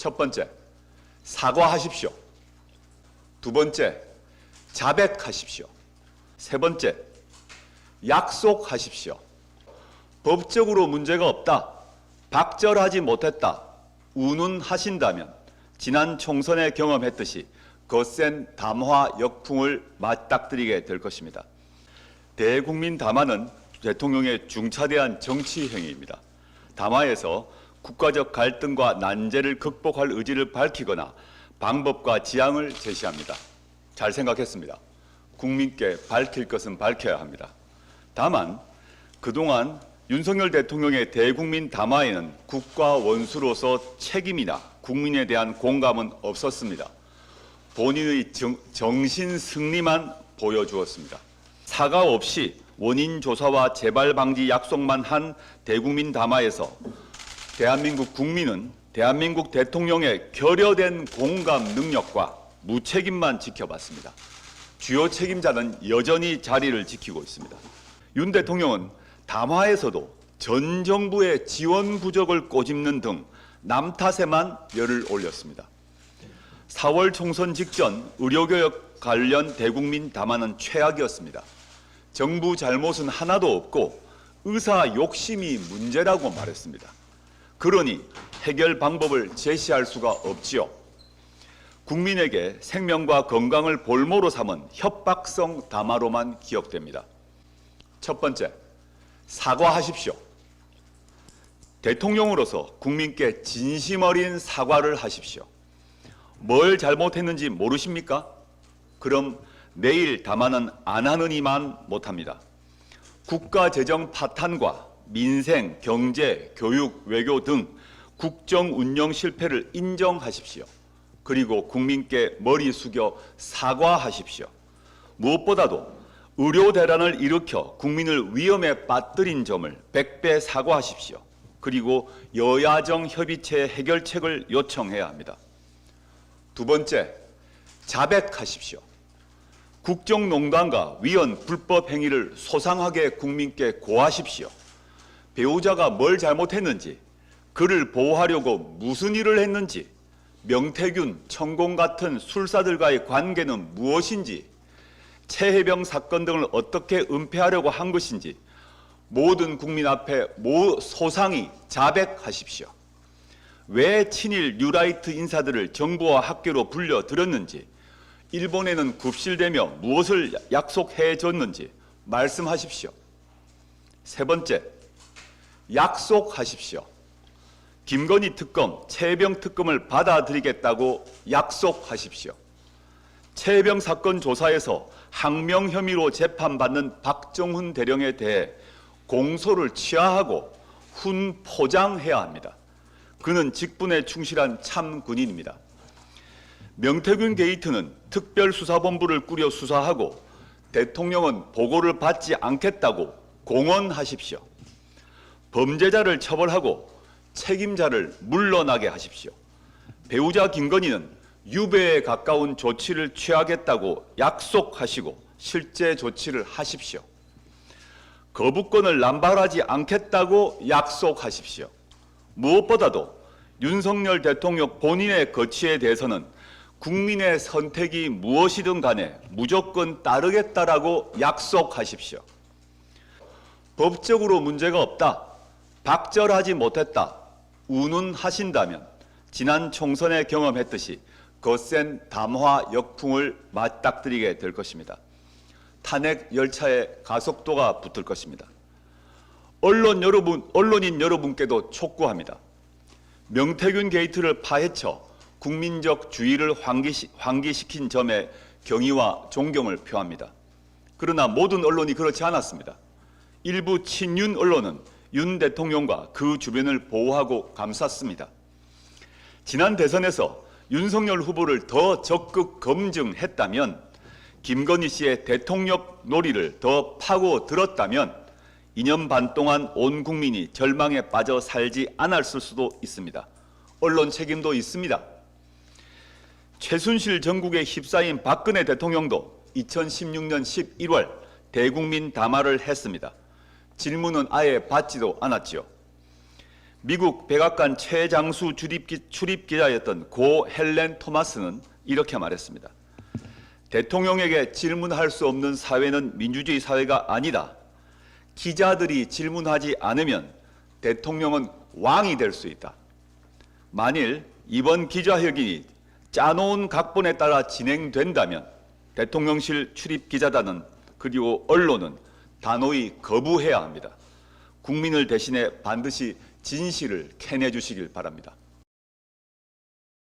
첫 번째, 사과하십시오. 두 번째, 자백하십시오. 세 번째, 약속하십시오. 법적으로 문제가 없다, 박절하지 못했다, 운운하신다면 지난 총선에 경험했듯이 거센 담화 역풍을 맞닥뜨리게 될 것입니다. 대국민 담화는 대통령의 중차대한 정치 행위입니다. 담화에서 국가적 갈등과 난제를 극복할 의지를 밝히거나 방법과 지향을 제시합니다. 잘 생각했습니다. 국민께 밝힐 것은 밝혀야 합니다. 다만 그동안 윤석열 대통령의 대국민 담화에는 국가 원수로서 책임이나 국민에 대한 공감은 없었습니다. 본인의 정신 승리만 보여주었습니다. 사과 없이 원인 조사와 재발 방지 약속만 한 대국민 담화에서 대한민국 국민은 대한민국 대통령의 결여된 공감 능력과 무책임만 지켜봤습니다. 주요 책임자는 여전히 자리를 지키고 있습니다. 윤 대통령은 담화에서도 전 정부의 지원 부족을 꼬집는 등 남 탓에만 열을 올렸습니다. 4월 총선 직전 의료개혁 관련 대국민 담화는 최악이었습니다. 정부 잘못은 하나도 없고 의사 욕심이 문제라고 말했습니다. 그러니 해결 방법을 제시할 수가 없지요. 국민에게 생명과 건강을 볼모로 삼은 협박성 담화로만 기억됩니다. 첫 번째, 사과하십시오. 대통령으로서 국민께 진심 어린 사과를 하십시오. 뭘 잘못했는지 모르십니까? 그럼 내일 담화는 안 하느니만 못합니다. 국가 재정 파탄과 민생, 경제, 교육, 외교 등 국정 운영 실패를 인정하십시오. 그리고 국민께 머리 숙여 사과하십시오. 무엇보다도 의료 대란을 일으켜 국민을 위험에 빠뜨린 점을 100배 사과하십시오. 그리고 여야정 협의체 해결책을 요청해야 합니다. 두 번째, 자백하십시오. 국정농단과 위헌 불법 행위를 소상하게 국민께 고하십시오. 배우자가 뭘 잘못했는지, 그를 보호하려고 무슨 일을 했는지, 명태균, 천공 같은 술사들과의 관계는 무엇인지, 최혜병 사건 등을 어떻게 은폐하려고 한 것인지 모든 국민 앞에 소상히 자백하십시오. 왜 친일 뉴라이트 인사들을 정부와 학교로 불려들였는지, 일본에는 굽실대며 무엇을 약속해 줬는지 말씀하십시오. 세 번째, 약속하십시오. 김건희 특검, 최혜병 특검을 받아들이겠다고 약속하십시오. 최혜병 사건 조사에서 항명 혐의로 재판받는 박정훈 대령에 대해 공소를 취하하고 훈 포장해야 합니다. 그는 직분에 충실한 참 군인입니다. 명태균 게이트는 특별수사본부를 꾸려 수사하고 대통령은 보고를 받지 않겠다고 공언하십시오. 범죄자를 처벌하고 책임자를 물러나게 하십시오. 배우자 김건희는 유배에 가까운 조치를 취하겠다고 약속하시고 실제 조치를 하십시오. 거부권을 남발하지 않겠다고 약속하십시오. 무엇보다도 윤석열 대통령 본인의 거취에 대해서는 국민의 선택이 무엇이든 간에 무조건 따르겠다라고 약속하십시오. 법적으로 문제가 없다, 박절하지 못했다, 운운하신다면 지난 총선에 경험했듯이 거센 담화 역풍을 맞닥뜨리게 될 것입니다. 탄핵 열차에 가속도가 붙을 것입니다. 언론인 여러분께도 촉구합니다. 명태균 게이트를 파헤쳐 국민적 주의를 환기시킨 점에 경의와 존경을 표합니다. 그러나 모든 언론이 그렇지 않았습니다. 일부 친윤 언론은 윤 대통령과 그 주변을 보호하고 감쌌습니다. 지난 대선에서 윤석열 후보를 더 적극 검증했다면, 김건희 씨의 대통령 놀이를 더 파고들었다면 2년 반 동안 온 국민이 절망에 빠져 살지 않았을 수도 있습니다. 언론 책임도 있습니다. 최순실 전국에 휩싸인 박근혜 대통령도 2016년 11월 대국민 담화를 했습니다. 질문은 아예 받지도 않았지요. 미국 백악관 최장수 출입 기자였던 고 헬렌 토마스는 이렇게 말했습니다. 대통령에게 질문할 수 없는 사회는 민주주의 사회가 아니다. 기자들이 질문하지 않으면 대통령은 왕이 될 수 있다. 만일 이번 기자회견이 짜놓은 각본에 따라 진행된다면 대통령실 출입 기자단은 그리고 언론은 단호히 거부해야 합니다. 국민을 대신해 반드시 진실을 캐내주시길 바랍니다.